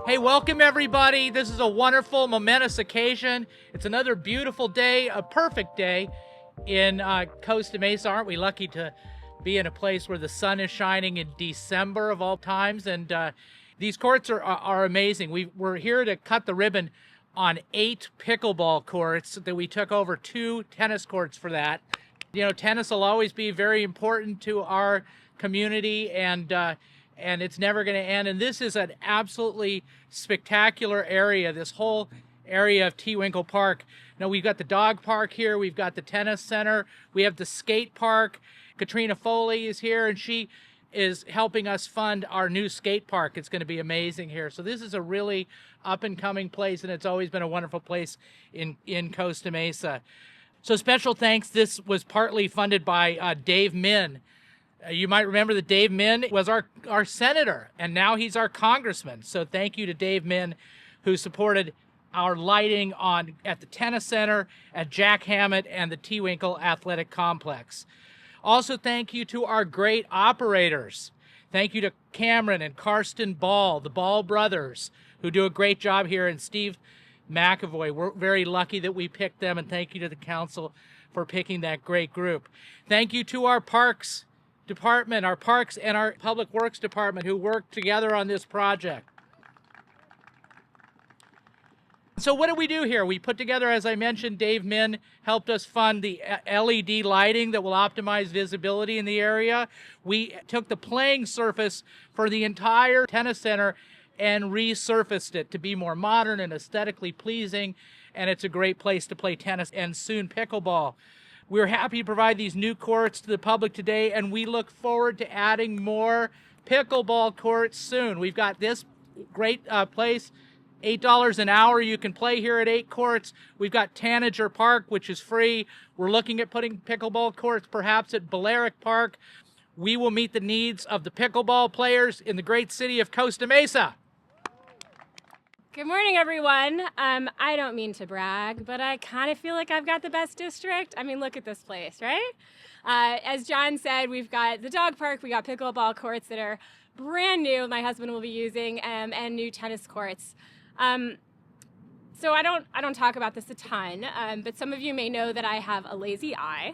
Hey, welcome everybody. This is a wonderful, momentous occasion. It's another beautiful day, a perfect day in Costa Mesa. Aren't we lucky to be in a place where the sun is shining in December of all times? And these courts are amazing. We're here to cut the ribbon on 8 pickleball courts that we took over 2 tennis courts for that. You know, tennis will always be very important to our community, and it's never going to end. And this is an absolutely spectacular area, this whole area of Tewinkle Park. Now, we've got the dog park here, we've got the tennis center, we have the skate park. Katrina Foley is here, and she is helping us fund our new skate park. It's going to be amazing here. So this is a really up-and-coming place, and it's always been a wonderful place in Costa Mesa. So special thanks. This was partly funded by Dave Min. You might remember that Dave Min was our senator, and now he's our congressman. So thank you to Dave Min, who supported our lighting at the tennis center, at Jack Hammett, and the Tewinkle Athletic Complex. Also, thank you to our great operators. Thank you to Cameron and Karsten Ball, the Ball brothers, who do a great job here, and Steve McAvoy. We're very lucky that we picked them, and thank you to the council for picking that great group. Thank you to our parks department, our parks and our public works department, who worked together on this project. So what did we do here? We put together, as I mentioned, Dave Min helped us fund the LED lighting that will optimize visibility in the area. We took the playing surface for the entire tennis center and resurfaced it to be more modern and aesthetically pleasing, and it's a great place to play tennis and soon pickleball. We're happy to provide these new courts to the public today, and we look forward to adding more pickleball courts soon. We've got this great place, $8 an hour. You can play here at 8 courts. We've got Tanager Park, which is free. We're looking at putting pickleball courts perhaps at Balearic Park. We will meet the needs of the pickleball players in the great city of Costa Mesa. Good morning, everyone. I don't mean to brag, but I kind of feel like I've got the best district. I mean, look at this place, right? As John said, we've got the dog park, we got pickleball courts that are brand new, my husband will be using, and new tennis courts. So I don't talk about this a ton, but some of you may know that I have a lazy eye,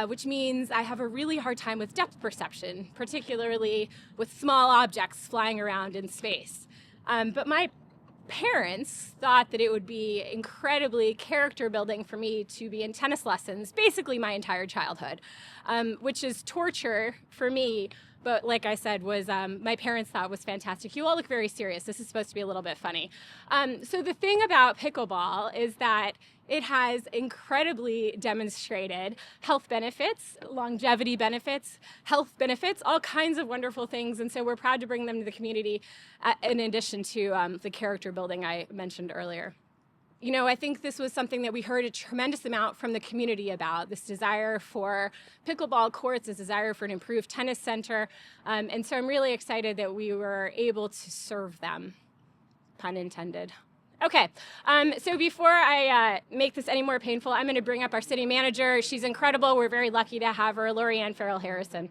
which means I have a really hard time with depth perception, particularly with small objects flying around in space. But my parents thought that it would be incredibly character building for me to be in tennis lessons basically my entire childhood, which is torture for me, but like I said, was my parents thought was fantastic. You all look very serious. This is supposed to be a little bit funny. So the thing about pickleball is that it has incredibly demonstrated health benefits, longevity benefits, health benefits, all kinds of wonderful things. And so we're proud to bring them to the community in addition to the character building I mentioned earlier. You know, I think this was something that we heard a tremendous amount from the community about, this desire for pickleball courts, this desire for an improved tennis center. And so I'm really excited that we were able to serve them, pun intended. Okay, so before I make this any more painful, I'm going to bring up our city manager. She's incredible. We're very lucky to have her, Lorianne Farrell Harrison.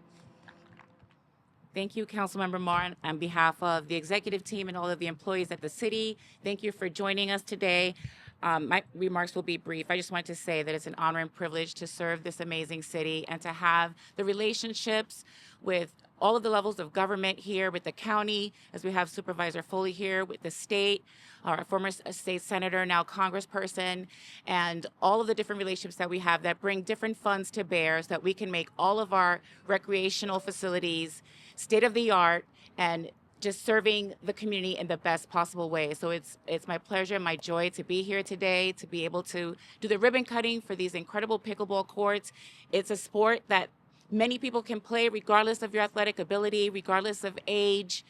Thank you, Councilmember Marr. On behalf of the executive team and all of the employees at the city, thank you for joining us today. My remarks will be brief. I just wanted to say that it's an honor and privilege to serve this amazing city and to have the relationships with all of the levels of government here, with the county, as we have Supervisor Foley here, with the state, our former state senator, now congressperson, and all of the different relationships that we have that bring different funds to bear so that we can make all of our recreational facilities state-of-the-art and just serving the community in the best possible way. So it's my pleasure and my joy to be here today, to be able to do the ribbon cutting for these incredible pickleball courts. It's a sport that many people can play regardless of your athletic ability, regardless of age.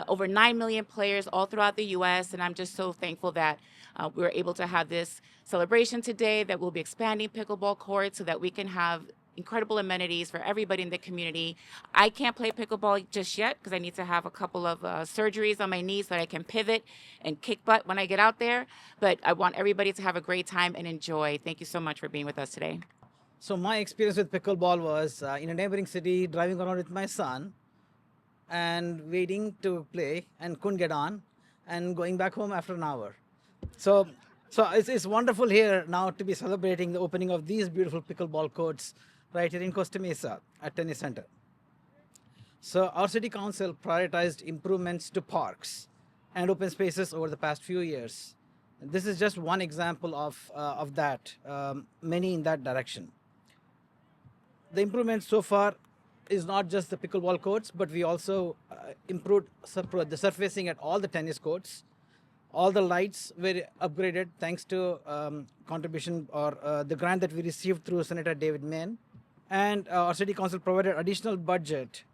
Over 9 million players all throughout the U.S., and I'm just so thankful that we're able to have this celebration today, that we'll be expanding pickleball courts so that we can have incredible amenities for everybody in the community. I can't play pickleball just yet because I need to have a couple of surgeries on my knees so that I can pivot and kick butt when I get out there, but I want everybody to have a great time and enjoy. Thank you so much for being with us today. So my experience with pickleball was in a neighboring city, driving around with my son and waiting to play and couldn't get on. and going back home after an hour. So it's wonderful here now to be celebrating the opening of these beautiful pickleball courts right here in Costa Mesa at Tennis Center. So our city council prioritized improvements to parks and open spaces over the past few years. This is just one example of that, many in that direction. The improvement so far is not just the pickleball courts, but we also improved the surfacing at all the tennis courts. All the lights were upgraded thanks to contribution or the grant that we received through Senator David Mann. And our city council provided additional budget,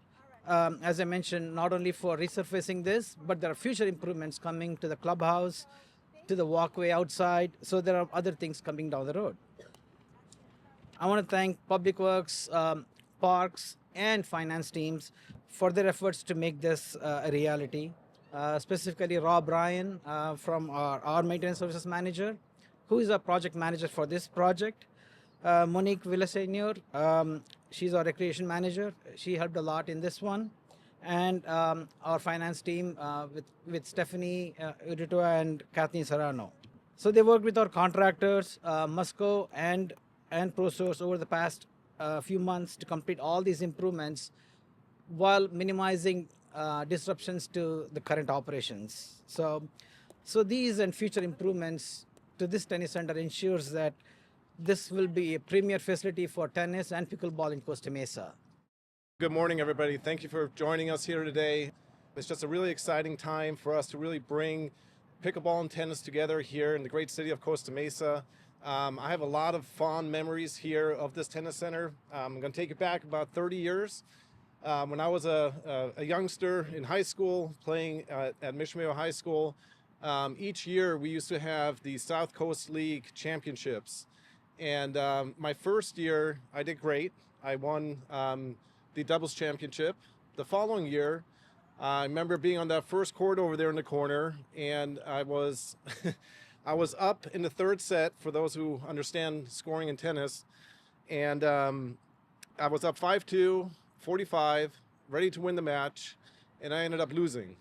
as I mentioned, not only for resurfacing this, but there are future improvements coming to the clubhouse, to the walkway outside. So there are other things coming down the road. I want to thank Public Works, Parks, and Finance teams for their efforts to make this a reality. Specifically Rob Ryan from our maintenance services manager, who is our project manager for this project. Monique Villasenor, she's our recreation manager. She helped a lot in this one. And our finance team with Stephanie Udito and Kathleen Serrano. So they worked with our contractors, Musco and ProSource over the past few months to complete all these improvements while minimizing disruptions to the current operations. So these and future improvements to this tennis center ensures that this will be a premier facility for tennis and pickleball in Costa Mesa. Good morning, everybody. Thank you for joining us here today. It's just a really exciting time for us to really bring pickleball and tennis together here in the great city of Costa Mesa. I have a lot of fond memories here of this tennis center. I'm going to take it back about 30 years. When I was a youngster in high school playing at Mission Viejo High School, each year we used to have the South Coast League championships. And my first year, I did great. I won the doubles championship. The following year, I remember being on that first court over there in the corner, and I was I was up in the third set, for those who understand scoring in tennis, and I was up 5-2, 45, ready to win the match, and I ended up losing.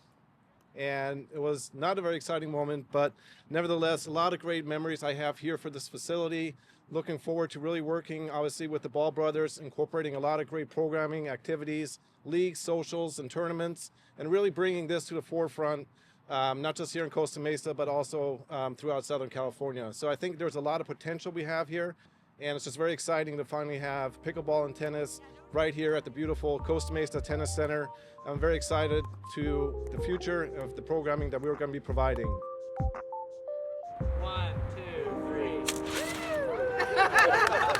And it was not a very exciting moment, but nevertheless, a lot of great memories I have here for this facility. Looking forward to really working, obviously, with the Ball Brothers, incorporating a lot of great programming, activities, leagues, socials, and tournaments, and really bringing this to the forefront, not just here in Costa Mesa, but also throughout Southern California. So I think there's a lot of potential we have here, and it's just very exciting to finally have pickleball and tennis right here at the beautiful Costa Mesa Tennis Center. I'm very excited to the future of the programming that we're going to be providing. 1, 2, 3.